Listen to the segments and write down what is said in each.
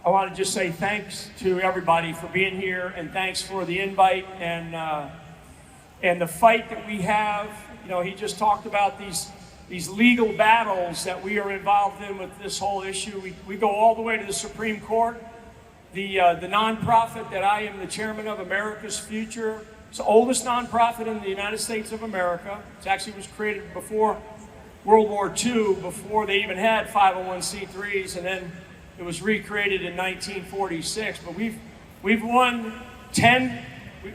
I want to just say thanks to everybody for being here, and thanks for the invite and the fight that we have. You know, he just talked about these legal battles that we are involved in with this whole issue. We go all the way to the Supreme Court. The nonprofit that I am the chairman of, America's Future, it's the oldest nonprofit in the United States of America. It actually was created before World War II, before they even had 501c3s, and then it was recreated in 1946. But we've won 10.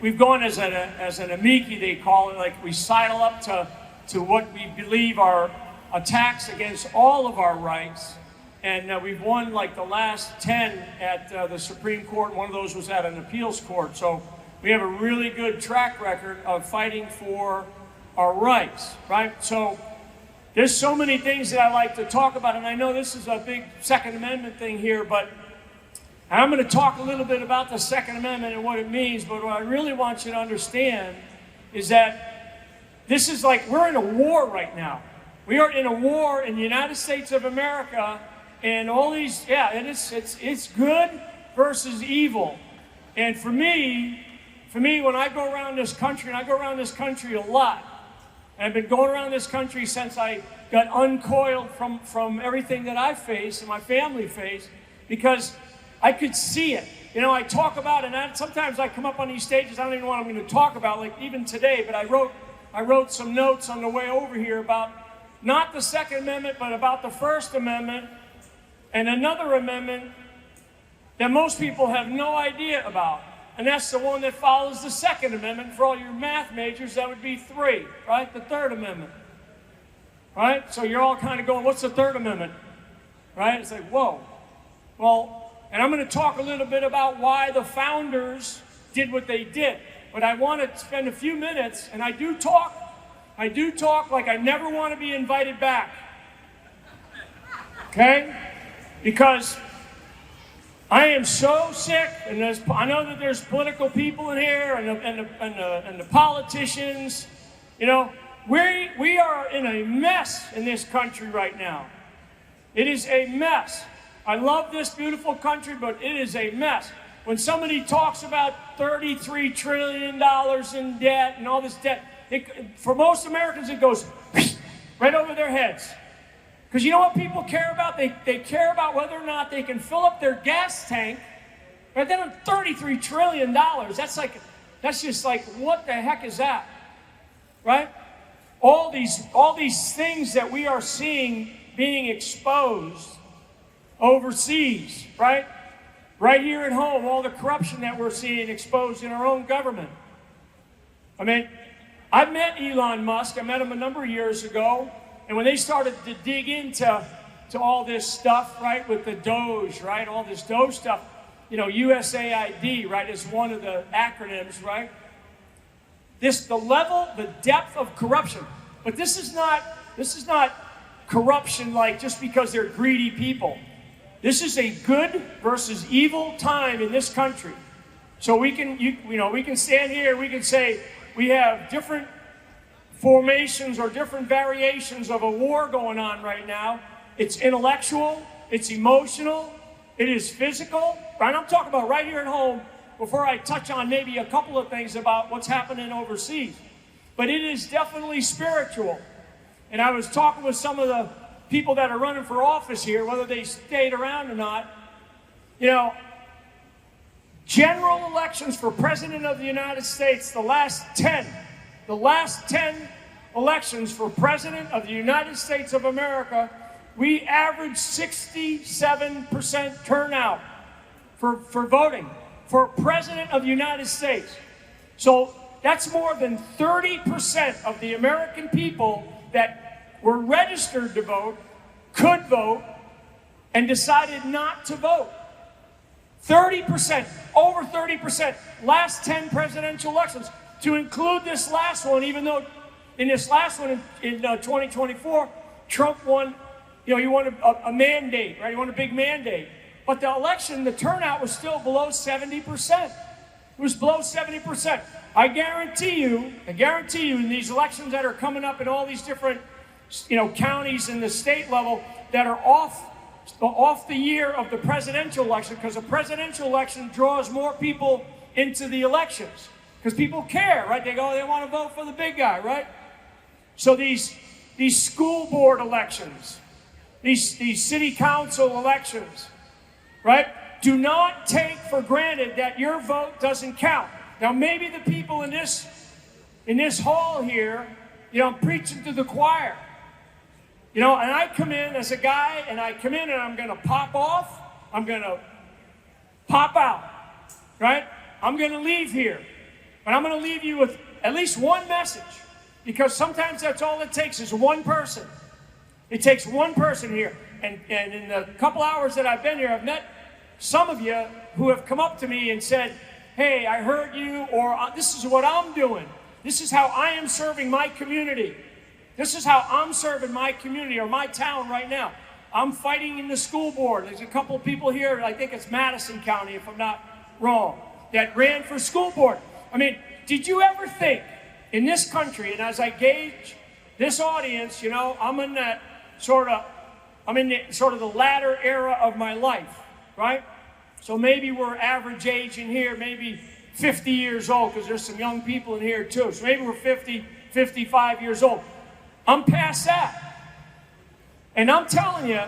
We've gone as an amici, they call it, like we sidle up to what we believe are attacks against all of our rights. And we've won like the last 10 at the Supreme Court. One of those was at an appeals court. So we have a really good track record of fighting for our rights, right? So there's so many things that I like to talk about, and I know this is a big Second Amendment thing here, but I'm going to talk a little bit about the Second Amendment and what it means, but what I really want you to understand is that this is like, we're in a war right now. We are in a war in the United States of America, and all these, it's good versus evil. And for me, when I go around this country, and I go around this country a lot, and I've been going around this country since I got uncoiled from everything that I face and my family face, because I could see it. You know, I talk about it, and sometimes I come up on these stages, I don't even know what I'm going to talk about, like even today, but I wrote some notes on the way over here about not the Second Amendment, but about the First Amendment, and another amendment that most people have no idea about. And that's the one that follows the Second Amendment. For all your math majors, that would be 3, right? The Third Amendment. Right? So you're all kind of going, what's the Third Amendment? Right? It's like, whoa. Well, and I'm going to talk a little bit about why the founders did what they did. But I want to spend a few minutes, and I do talk like I never want to be invited back. Okay? Because I am so sick, and I know that there's political people in here and the politicians. You know, we are in a mess in this country right now. It is a mess. I love this beautiful country, but it is a mess. When somebody talks about $33 trillion in debt and all this debt, for most Americans it goes right over their heads. Because you know what people care about? They care about whether or not they can fill up their gas tank. Right then, $33 trillion. That's just like, what the heck is that? Right? All these things that we are seeing being exposed overseas, right? Right here at home, all the corruption that we're seeing exposed in our own government. I mean, I met Elon Musk. I met him a number of years ago. And when they started to dig into all this stuff, right, with the Doge, right, all this Doge stuff, you know, USAID, right, is one of the acronyms, right? The depth of corruption. But this is not corruption like just because they're greedy people. This is a good versus evil time in this country. So we can stand here, we can say we have different formations or different variations of a war going on right now. It's intellectual, it's emotional, it is physical. Right? I'm talking about right here at home before I touch on maybe a couple of things about what's happening overseas. But it is definitely spiritual. And I was talking with some of the people that are running for office here, whether they stayed around or not. You know, general elections for President of the United States, the last 10 elections for President of the United States of America, we averaged 67% turnout for voting for President of the United States. So that's more than 30% of the American people that were registered to vote, could vote, and decided not to vote. 30%, over 30%, last 10 presidential elections. To include this last one, even though in this last one in 2024, Trump won, you know, he won a mandate, right? He won a big mandate. But the election, the turnout was still below 70%. It was below 70%. I guarantee you, in these elections that are coming up in all these different, you know, counties and the state level that are off off the year of the presidential election, because the presidential election draws more people into the elections. Because people care, right? They want to vote for the big guy, right? So these school board elections, these city council elections, right? Do not take for granted that your vote doesn't count. Now, maybe the people in this hall here, I'm preaching to the choir. And I come in as a guy, and I come in and I'm going to pop off. I'm going to pop out, right? I'm going to leave here. But I'm going to leave you with at least one message, because sometimes that's all it takes is one person. It takes one person here. And in the couple hours that I've been here, I've met some of you who have come up to me and said, hey, I heard you, or this is what I'm doing. This is how I am serving my community. This is how I'm serving my community or my town right now. I'm fighting in the school board. There's a couple of people here, I think it's Madison County, if I'm not wrong, that ran for school board. I mean, did you ever think in this country, and as I gauge this audience, I'm in the sort of the latter era of my life, right? So maybe we're average age in here, maybe 50 years old, because there's some young people in here too. So maybe we're 50, 55 years old. I'm past that. And I'm telling you,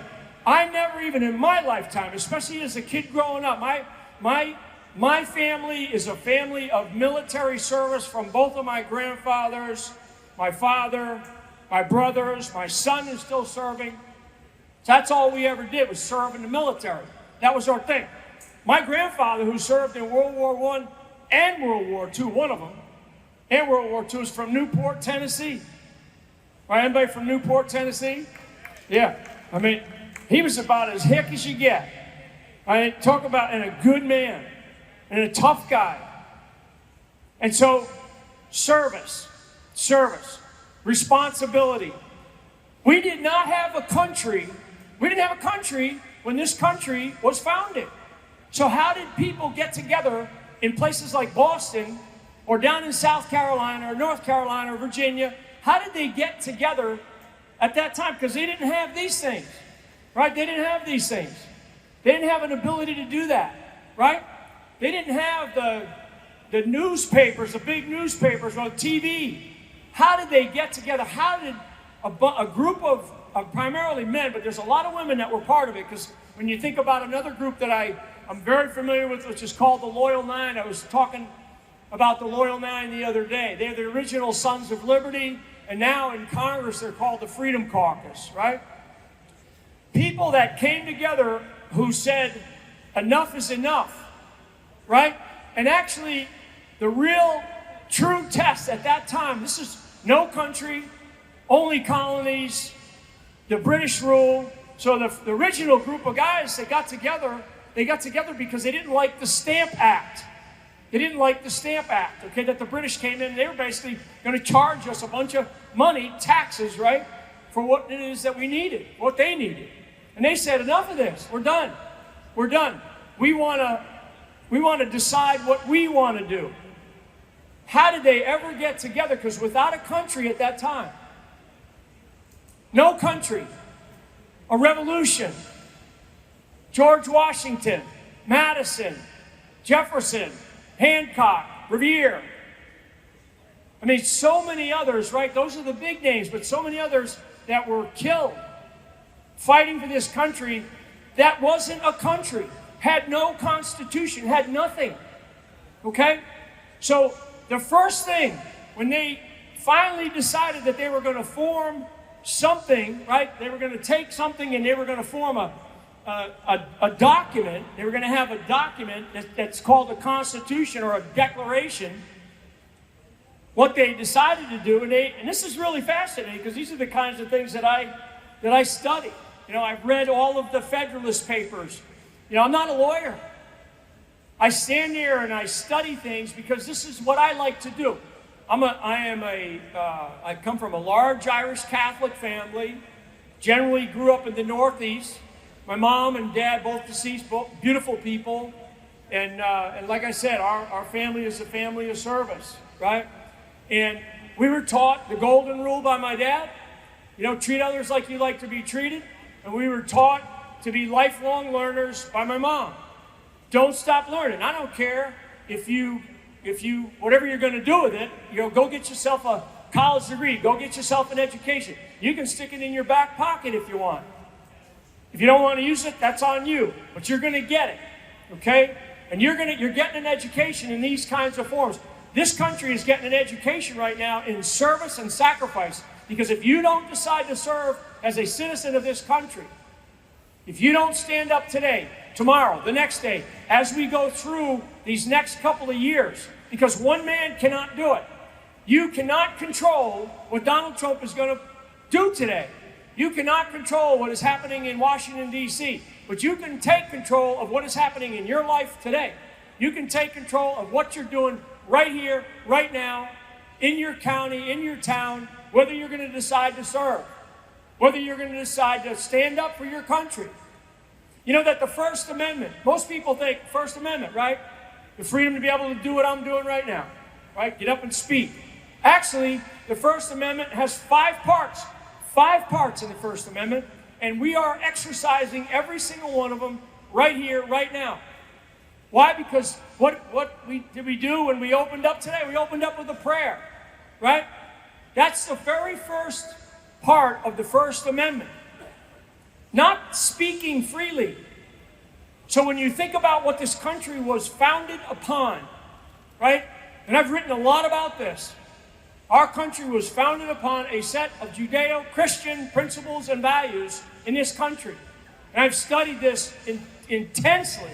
I never even in my lifetime, especially as a kid growing up, my family is a family of military service from both of my grandfathers, my father, my brothers, my son is still serving. That's all we ever did was serve in the military. That was our thing. My grandfather, who served in World War I and World War II, one of them, and World War II, is from Newport, Tennessee. Right, anybody from Newport, Tennessee? Yeah. I mean, he was about as hick as you get. I mean, talk about and a good man and a tough guy. And so, service, responsibility. We did not have a country. We didn't have a country when this country was founded. So how did people get together in places like Boston or down in South Carolina or North Carolina or Virginia? How did they get together at that time? Because they didn't have these things, right? They didn't have these things. They didn't have an ability to do that, right? They didn't have the newspapers, the big newspapers, or TV. How did they get together? How did a group of primarily men, but there's a lot of women that were part of it, because when you think about another group that I'm very familiar with, which is called the Loyal Nine. I was talking about the Loyal Nine the other day. They're the original Sons of Liberty, and now in Congress they're called the Freedom Caucus, right? People that came together who said, enough is enough, right? And actually, the real true test at that time, this is no country, only colonies, the British rule. So the original group of guys that got together, because they didn't like the Stamp Act. They didn't like the Stamp Act, okay, that the British came in and they were basically going to charge us a bunch of money, taxes, right, for what it is that we needed, what they needed. And they said, enough of this. We're done. We're done. We want to decide what we want to do. How did they ever get together? Because without a country at that time, no country, a revolution, George Washington, Madison, Jefferson, Hancock, Revere. I mean, so many others, right? Those are the big names, but so many others that were killed fighting for this country that wasn't a country, had no constitution, had nothing. Okay? So the first thing, when they finally decided that they were going to form something, right? They were going to take something and they were going to form a document. They were going to have a document that's called a Constitution or a Declaration. What they decided to do, and this is really fascinating because these are the kinds of things that I study. I've read all of the Federalist Papers. I'm not a lawyer. I stand there and I study things because this is what I like to do. I come from a large Irish Catholic family. Generally grew up in the Northeast. My mom and dad, both deceased, both beautiful people. And like I said, our family is a family of service, right? And we were taught the golden rule by my dad. Treat others like you like to be treated. And we were taught to be lifelong learners by my mom. Don't stop learning. I don't care if you, whatever you're going to do with it, go get yourself a college degree, go get yourself an education. You can stick it in your back pocket if you want. If you don't want to use it, that's on you, but you're going to get it, okay? And you're getting an education in these kinds of forms. This country is getting an education right now in service and sacrifice, because if you don't decide to serve as a citizen of this country, if you don't stand up today, tomorrow, the next day, as we go through these next couple of years, because one man cannot do it. You cannot control what Donald Trump is going to do today. You cannot control what is happening in Washington, D.C., but you can take control of what is happening in your life today. You can take control of what you're doing right here, right now, in your county, in your town, whether you're going to decide to serve, whether you're going to decide to stand up for your country. You know that the First Amendment, most people think First Amendment, right? The freedom to be able to do what I'm doing right now, right? Get up and speak. Actually, the First Amendment has 5 parts. 5 parts in the First Amendment, and we are exercising every single one of them right here, right now. Why? Because what did we do when we opened up today? We opened up with a prayer, right? That's the very first part of the First Amendment. Not speaking freely. So when you think about what this country was founded upon, right? And I've written a lot about this. Our country was founded upon a set of Judeo-Christian principles and values in this country. And I've studied this intensely.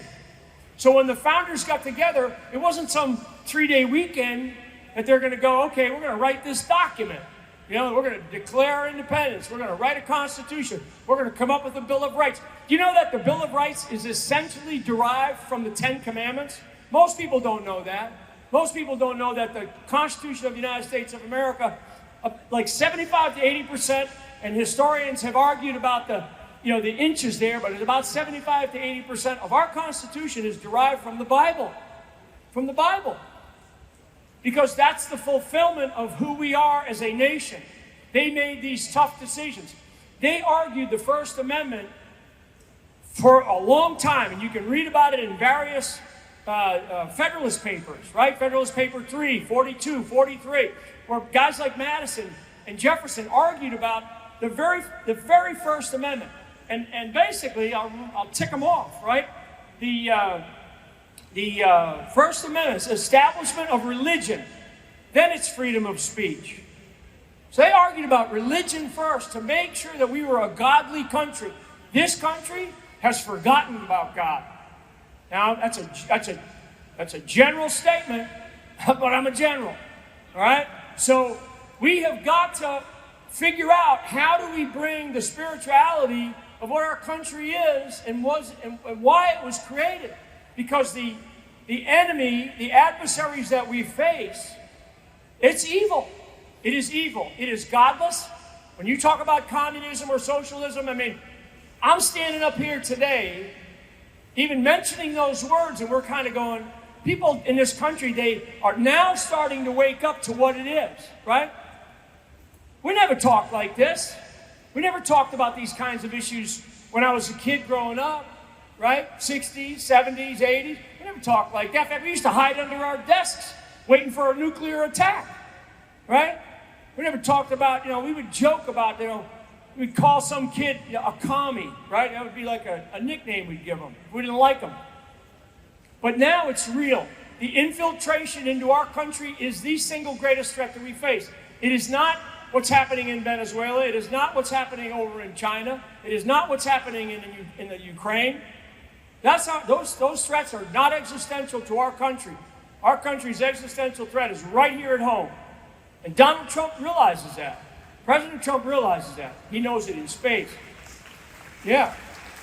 So when the founders got together, it wasn't some 3-day weekend that they're going to go, okay, we're going to write this document. You know, we're going to declare our independence. We're going to write a constitution. We're going to come up with a Bill of Rights. Do you know that the Bill of Rights is essentially derived from the 10 Commandments? Most people don't know that. Most people don't know that the Constitution of the United States of America, like 75 to 80%, and historians have argued about the inches there, but it's about 75 to 80% of our Constitution is derived from the Bible. From the Bible. Because that's the fulfillment of who we are as a nation. They made these tough decisions. They argued the First Amendment for a long time, and you can read about it in various Federalist Papers, right? Federalist Paper 3, 42, 43, where guys like Madison and Jefferson argued about the very First Amendment. And basically, I'll tick them off, right? The First Amendment is establishment of religion, then it's freedom of speech. So they argued about religion first to make sure that we were a godly country. This country has forgotten about God. Now, that's a general statement, but I'm a general, all right? So we have got to figure out how do we bring the spirituality of what our country is and why it was created. Because the enemy, the adversaries that we face, it's evil. It is evil. It is godless. When you talk about communism or socialism, I mean, I'm standing up here today even mentioning those words, and we're kind of going, people in this country, they are now starting to wake up to what it is, right? We never talked like this. We never talked about these kinds of issues when I was a kid growing up, right? 60s, 70s, 80s. We never talked like that. In fact, we used to hide under our desks waiting for a nuclear attack, right? We never talked about, we would joke about, we'd call some kid a commie, right? That would be like a nickname we'd give them if we didn't like them. But now it's real. The infiltration into our country is the single greatest threat that we face. It is not what's happening in Venezuela. It is not what's happening over in China. It is not what's happening in the Ukraine. Those threats are not existential to our country. Our country's existential threat is right here at home. And Donald Trump realizes that. President Trump realizes that. He knows it in spades. Yeah.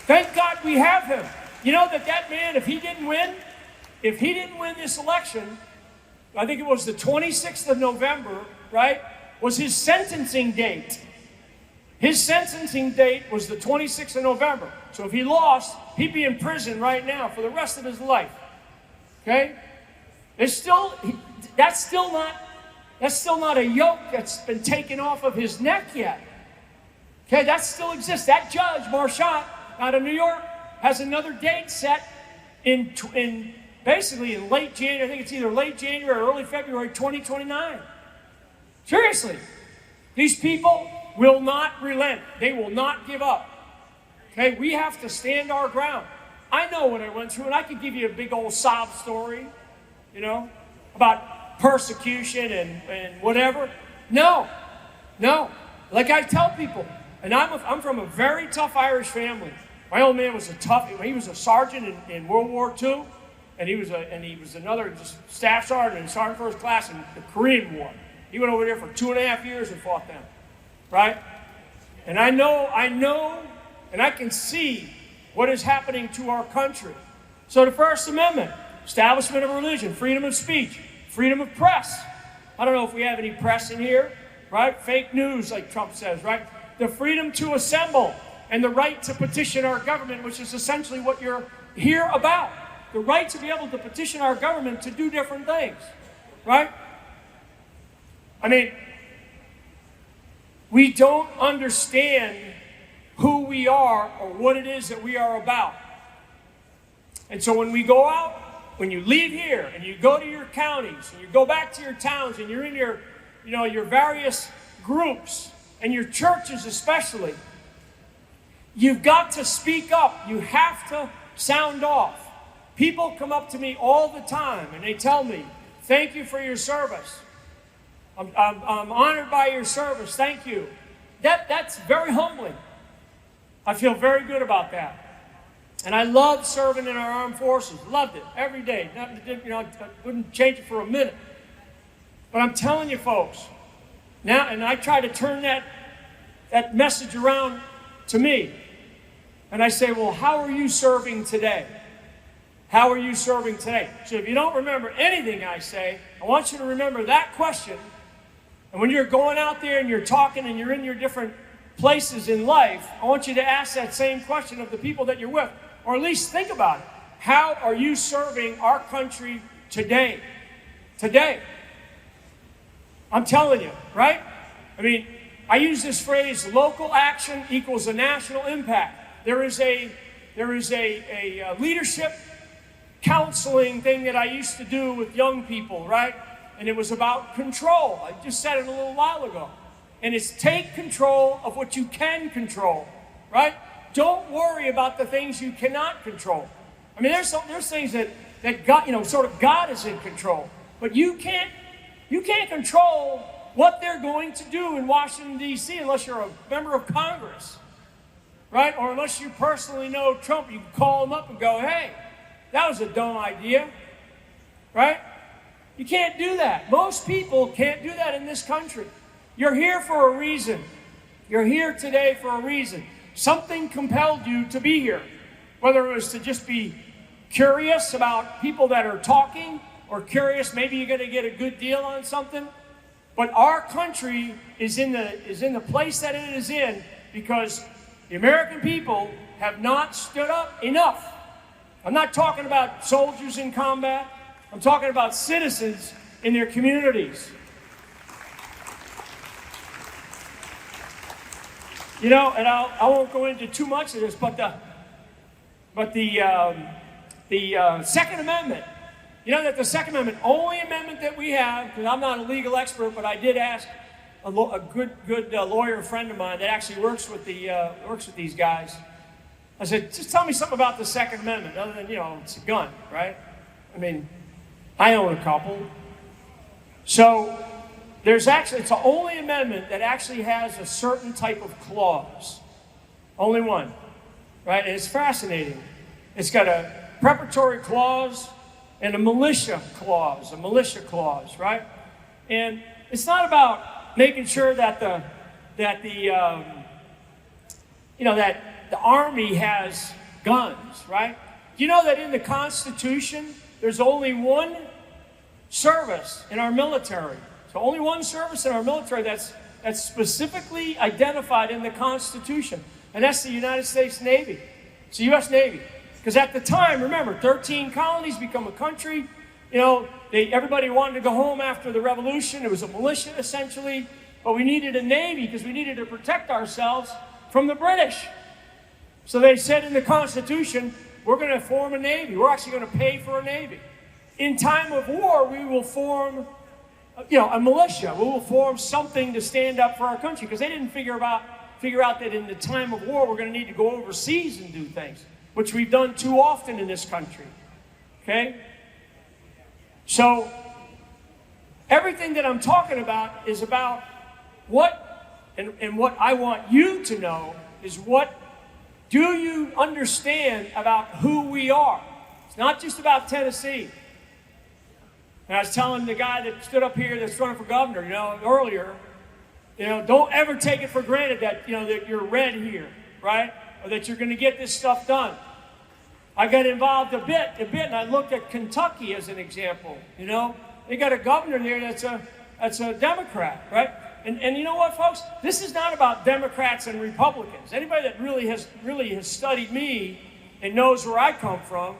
Thank God we have him. You know that man, if he didn't win this election, I think it was the 26th of November, right, was his sentencing date. His sentencing date was the 26th of November. So if he lost, he'd be in prison right now for the rest of his life. Okay? That's still not a yoke that's been taken off of his neck yet. Okay, that still exists. That judge, Marchant, out of New York, has another date set in basically in late January. I think it's either late January or early February 2029. Seriously. These people will not relent. They will not give up. Okay, we have to stand our ground. I know what I went through, and I could give you a big old sob story, about persecution and whatever. No. Like I tell people, and I'm from a very tough Irish family. My old man was he was a sergeant in World War II, and he was another just staff sergeant and sergeant first class in the Korean War. He went over there for 2.5 years and fought them, right? And I know, and I can see what is happening to our country. So the First Amendment, establishment of religion, freedom of speech, freedom of press. I don't know if we have any press in here, right? Fake news, like Trump says, right? The freedom to assemble and the right to petition our government, which is essentially what you're here about. The right to be able to petition our government to do different things, right? I mean, we don't understand who we are or what it is that we are about. And so when we go out, when you leave here and you go to your counties and you go back to your towns and you're in your various groups and your churches especially, you've got to speak up. You have to sound off. People come up to me all the time and they tell me, "Thank you for your service. I'm honored by your service. Thank you." That's very humbling. I feel very good about that. And I love serving in our armed forces. Loved it every day. I wouldn't change it for a minute. But I'm telling you, folks, now, and I try to turn that message around to me. And I say, well, how are you serving today? How are you serving today? So if you don't remember anything I say, I want you to remember that question. And when you're going out there and you're talking and you're in your different places in life, I want you to ask that same question of the people that you're with, or at least think about it. How are you serving our country today? Today. I'm telling you, right? I mean, I use this phrase, local action equals a national impact. There is a leadership counseling thing that I used to do with young people, right? And it was about control. I just said it a little while ago. And it's take control of what you can control, right? Don't worry about the things you cannot control. I mean, there's things that God, sort of God is in control. But you can't control what they're going to do in Washington, D.C. unless you're a member of Congress, right? Or unless you personally know Trump, you can call him up and go, "Hey, that was a dumb idea," right? You can't do that. Most people can't do that in this country. You're here for a reason. You're here today for a reason. Something compelled you to be here, whether it was to just be curious about people that are talking, or curious maybe you're going to get a good deal on something. But our country is in the place that it is in because the American people have not stood up enough. I'm not talking about soldiers in combat. I'm talking about citizens in their communities. And I won't go into too much of this, but the Second Amendment. You know that the Second Amendment, only amendment that we have, because I'm not a legal expert, but I did ask a good lawyer friend of mine that actually works with these guys. I said, just tell me something about the Second Amendment, other than it's a gun, right? I mean, I own a couple. So it's the only amendment that actually has a certain type of clause. Only one, right? And it's fascinating. It's got a preparatory clause and a militia clause, right? And it's not about making sure that the Army has guns, right? Do you know that in the Constitution, there's only one service in our military? So only one service in our military that's specifically identified in the Constitution, and that's the United States Navy. It's the U.S. Navy. Because at the time, remember, 13 colonies become a country. Everybody wanted to go home after the revolution. It was a militia, essentially. But we needed a Navy because we needed to protect ourselves from the British. So they said in the Constitution, we're going to form a Navy. We're actually going to pay for a Navy. In time of war, we will form, a militia. We will form something to stand up for our country, because they didn't figure out that in the time of war, we're going to need to go overseas and do things, which we've done too often in this country. Okay? So everything that I'm talking about is about and what I want you to know is, what do you understand about who we are? It's not just about Tennessee. And I was telling the guy that stood up here that's running for governor, earlier, don't ever take it for granted that, that you're red here, right? Or that you're going to get this stuff done. I got involved a bit, and I looked at Kentucky as an example. They got a governor there that's a Democrat, right? And you know what, folks? This is not about Democrats and Republicans. Anybody that really has studied me and knows where I come from,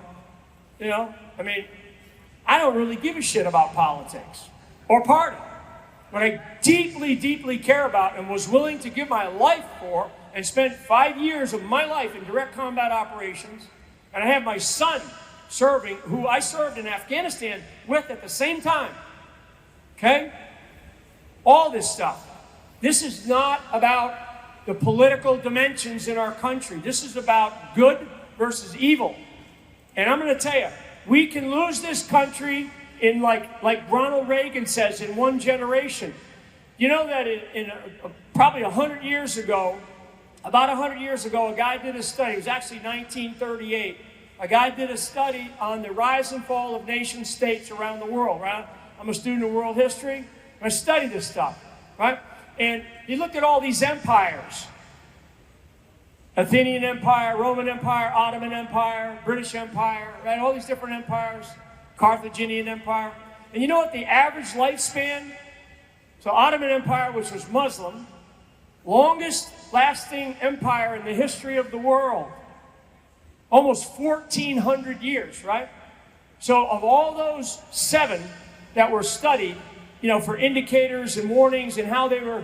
I don't really give a shit about politics or party. What I deeply, deeply care about and was willing to give my life for, and spent 5 years of my life in direct combat operations, and I have my son serving, who I served in Afghanistan with at the same time. Okay? All this stuff. This is not about the political dimensions in our country. This is about good versus evil. And I'm going to tell you, we can lose this country in, like Ronald Reagan says, in one generation. You know that probably 100 years ago, about 100 years ago, a guy did a study. It was actually 1938. A guy did a study on the rise and fall of nation states around the world, right? I'm a student of world history. I study this stuff, right? And he looked at all these empires. Athenian Empire, Roman Empire, Ottoman Empire, British Empire, right? All these different empires, Carthaginian Empire. And you know what the average lifespan? So Ottoman Empire, which was Muslim, longest lasting empire in the history of the world. Almost 1,400 years, right? So of all those 7 that were studied, for indicators and warnings and how they were,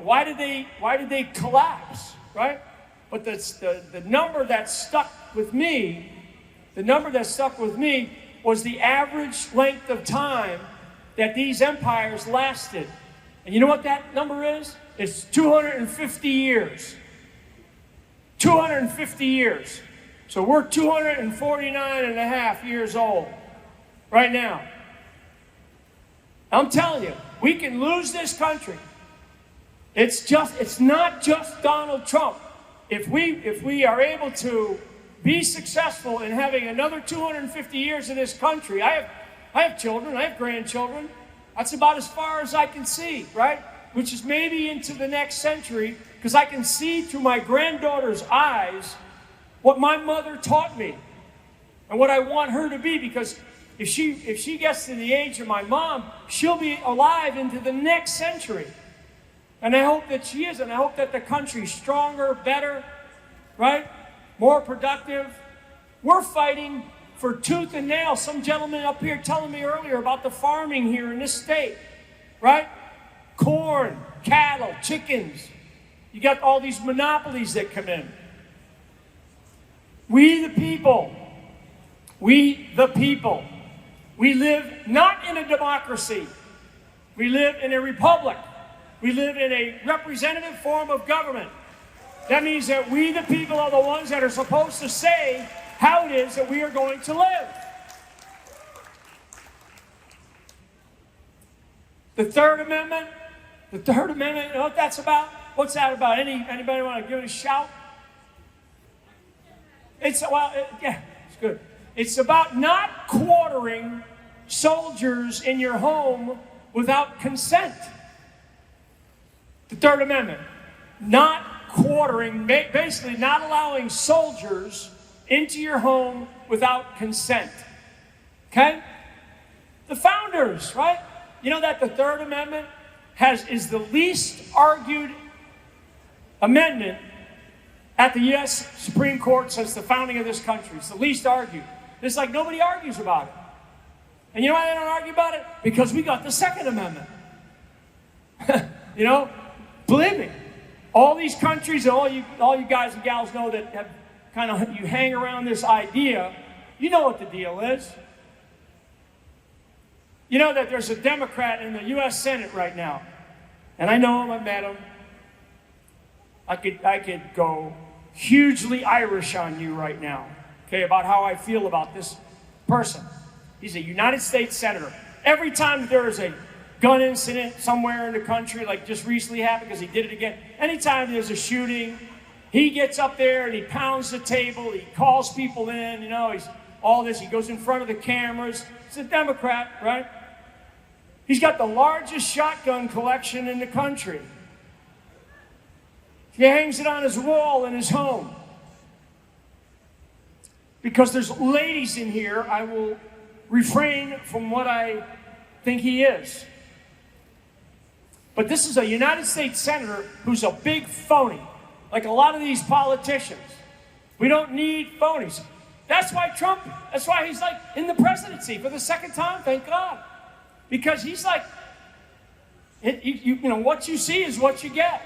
why did they collapse, right? But the number that stuck with me, was the average length of time that these empires lasted. And you know what that number is? It's 250 years. 250 years. So we're 249 and a half years old right now. I'm telling you, we can lose this country. It's not just Donald Trump. If we are able to be successful in having another 250 years in this country, I have children, I have grandchildren. That's about as far as I can see, right? Which is maybe into the next century, because I can see through my granddaughter's eyes what my mother taught me and what I want her to be, because if she gets to the age of my mom, she'll be alive into the next century. And I hope that she is, and I hope that the country's stronger, better, right? More productive. We're fighting for tooth and nail. Some gentleman up here telling me earlier about the farming here in this state, right? Corn, cattle, chickens. You got all these monopolies that come in. We the people, we live not in a democracy. We live in a republic. We live in a representative form of government. That means that we the people are the ones that are supposed to say how it is that we are going to live. The Third Amendment, you know what that's about? What's that about? Anybody want to give it a shout? It's good. It's about not quartering soldiers in your home without consent. The Third Amendment, not quartering, basically not allowing soldiers into your home without consent. Okay? The founders, right? You know that the Third Amendment is the least argued amendment at the U.S. Supreme Court since the founding of this country. It's the least argued. It's like nobody argues about it. And you know why they don't argue about it? Because we got the Second Amendment. Believe me, All these countries and all you guys and gals know that have kind of, you hang around this idea, you know what the deal is. You know that there's a Democrat in the U.S. Senate right now. And I know him, I met him. I could go hugely Irish on you right now, okay, about how I feel about this person. He's a United States Senator. Every time there is a gun incident somewhere in the country, like just recently happened because he did it again, anytime there's a shooting, he gets up there and he pounds the table, he calls people in, you know, he's all this, he goes in front of the cameras. He's a Democrat, right? He's got the largest shotgun collection in the country. He hangs it on his wall in his home. Because there's ladies in here, I will refrain from what I think he is. But this is a United States Senator who's a big phony. Like a lot of these politicians. We don't need phonies. That's why he's like in the presidency for the second time, thank God. Because he's like, you know, what you see is what you get.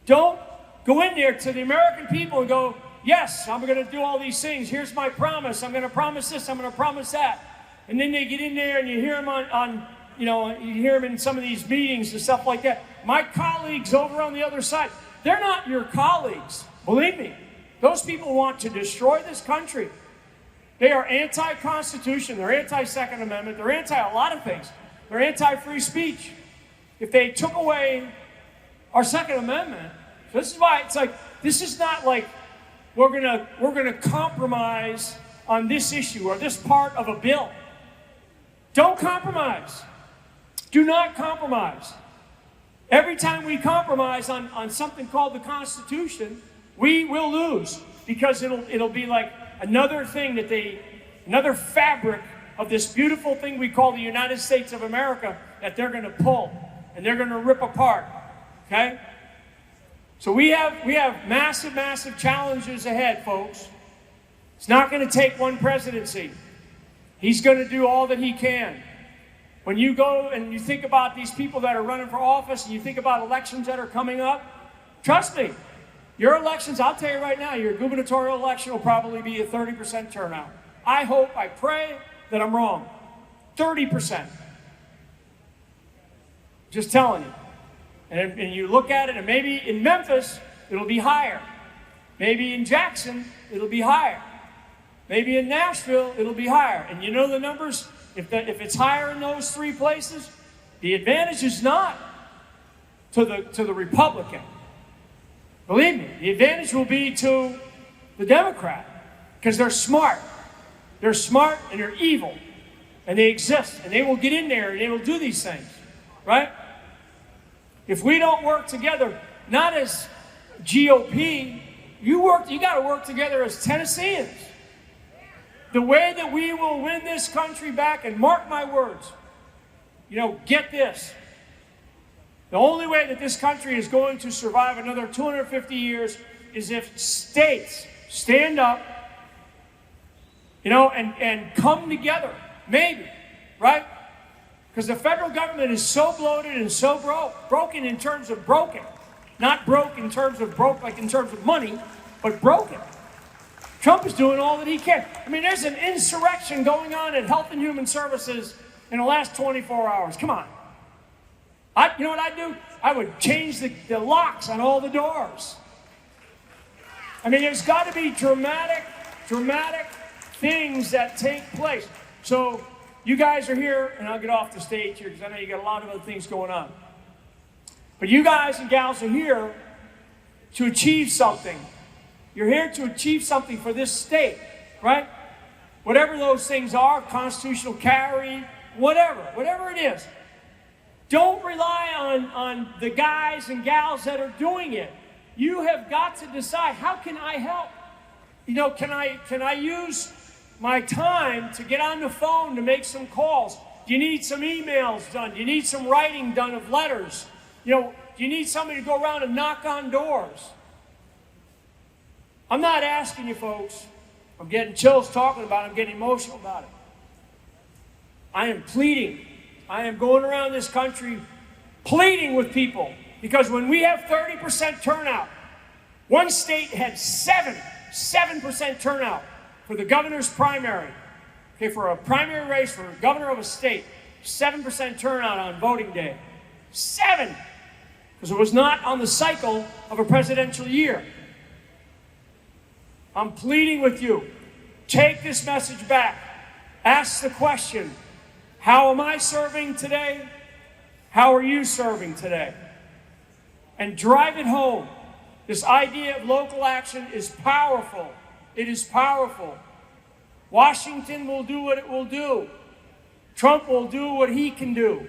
Don't go in there to the American people and go, yes, I'm going to do all these things. Here's my promise. I'm going to promise this. I'm going to promise that. And then they get in there and you hear them you hear them in some of these meetings and stuff like that. My colleagues over on the other side, they're not your colleagues. Believe me. Those people want to destroy this country. They are anti-Constitution. They're anti-Second Amendment. They're anti a lot of things. They're anti-free speech. If they took away our Second Amendment, this is why it's like, this is not like we're gonna compromise on this issue or this part of a bill. Don't compromise. Do not compromise. Every time we compromise on something called the Constitution, we will lose because it'll be like another thing another fabric of this beautiful thing we call the United States of America that they're going to pull and they're going to rip apart. Okay? So we have massive, massive challenges ahead, folks. It's not going to take one presidency. He's going to do all that he can. When you go and you think about these people that are running for office and you think about elections that are coming up, trust me, your elections, I'll tell you right now, your gubernatorial election will probably be a 30% turnout. I hope, I pray that I'm wrong. 30%. Just telling you. And you look at it, and maybe in Memphis, it'll be higher. Maybe in Jackson, it'll be higher. Maybe in Nashville, it'll be higher. And you know the numbers? If it's higher in those three places, the advantage is not to the Republican. Believe me, the advantage will be to the Democrat because they're smart. They're smart and they're evil. And they exist. And they will get in there and they will do these things. Right? If we don't work together, not as GOP, you got to work together as Tennesseans. The way that we will win this country back, and mark my words, get this. The only way that this country is going to survive another 250 years is if states stand up, and come together. Maybe, right? Because the federal government is so bloated and so broken in terms of broken. Not broke in terms of broke like in terms of money, but broken. Trump is doing all that he can. I mean, there's an insurrection going on at Health and Human Services in the last 24 hours. Come on. You know what I'd do? I would change the locks on all the doors. I mean, there's got to be dramatic things that take place. So you guys are here, and I'll get off the stage here because I know you got a lot of other things going on. But you guys and gals are here to achieve something. You're here to achieve something for this state, right? Whatever those things are, constitutional carry, whatever it is. Don't rely on the guys and gals that are doing it. You have got to decide, how can I help? Can I use my time to get on the phone to make some calls? Do you need some emails done? Do you need some writing done of letters? Do you need somebody to go around and knock on doors? I'm not asking you folks. I'm getting chills talking about it. I'm getting emotional about it. I am pleading. I am going around this country pleading with people Because when we have 30% turnout, one state had 7% turnout for the governor's primary. Okay, for a primary race for governor of a state, 7% turnout on voting day. 7! Because it was not on the cycle of a presidential year. I'm pleading with you, take this message back. Ask the question, how am I serving today? How are you serving today? And drive it home. This idea of local action is powerful. It is powerful. Washington will do what it will do. Trump will do what he can do.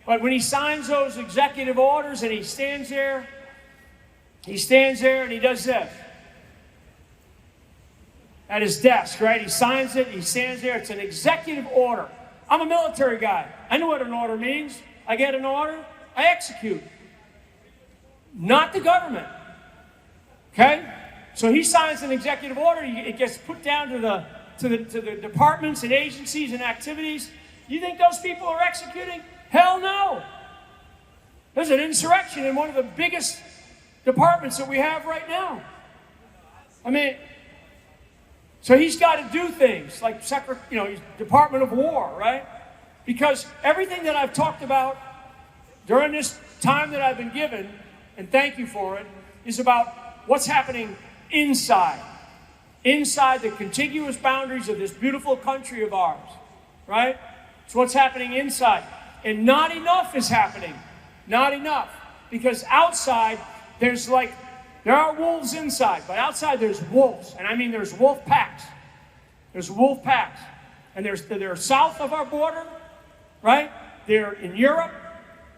But when he signs those executive orders and he stands there and he does this. At his desk, right? He signs it, he stands there. It's an executive order. I'm a military guy. I know what an order means. I get an order, I execute. Not the government. Okay? So he signs an executive order. It gets put down to the departments and agencies and activities. You think those people are executing? Hell no. There's an insurrection in one of the biggest departments that we have right now. I mean, so he's got to do things like Department of War, right? Because everything that I've talked about during this time that I've been given, and thank you for it, is about what's happening inside the contiguous boundaries of this beautiful country of ours, right? It's what's happening inside. And not enough is happening. Not enough. Because outside, there are wolves inside, but outside there's wolves. And I mean there's wolf packs. There's wolf packs. And they're south of our border, right? They're in Europe.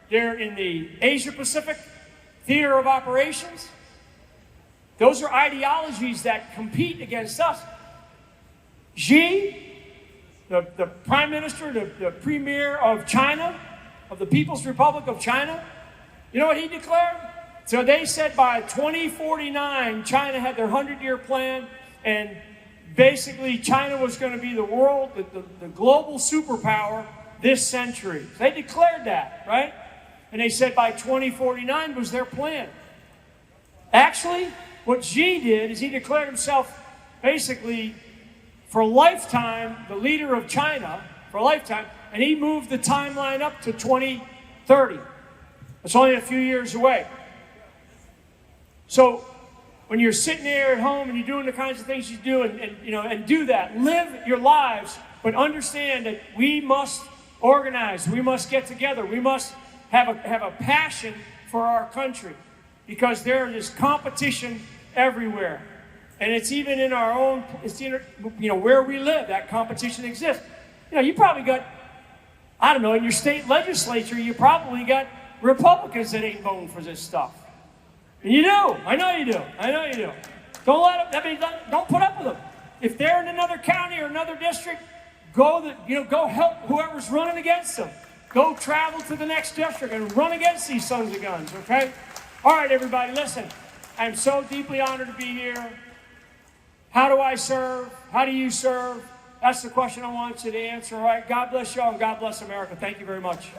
They're in the Asia-Pacific theater of operations. Those are ideologies that compete against us. Xi, the Prime Minister, the Premier of China, of the People's Republic of China, you know what he declared? So they said by 2049, China had their 100-year plan, and basically China was going to be the world, the global superpower this century. They declared that, right? And they said by 2049 was their plan. Actually, what Xi did is he declared himself basically for a lifetime the leader of China, for a lifetime, and he moved the timeline up to 2030. It's only a few years away. So when you're sitting there at home and you're doing the kinds of things you do and do that, live your lives, but understand that we must organize, we must get together, we must have a passion for our country, because there is competition everywhere. And it's even in our own, where we live, that competition exists. You probably got, I don't know, in your state legislature, you probably got Republicans that ain't voting for this stuff. And you do. I know you do. I know you do. Don't put up with them. If they're in another county or another district, go help whoever's running against them. Go travel to the next district and run against these sons of guns, okay? All right, everybody, listen. I'm so deeply honored to be here. How do I serve? How do you serve? That's the question I want you to answer, all right? God bless you all, and God bless America. Thank you very much.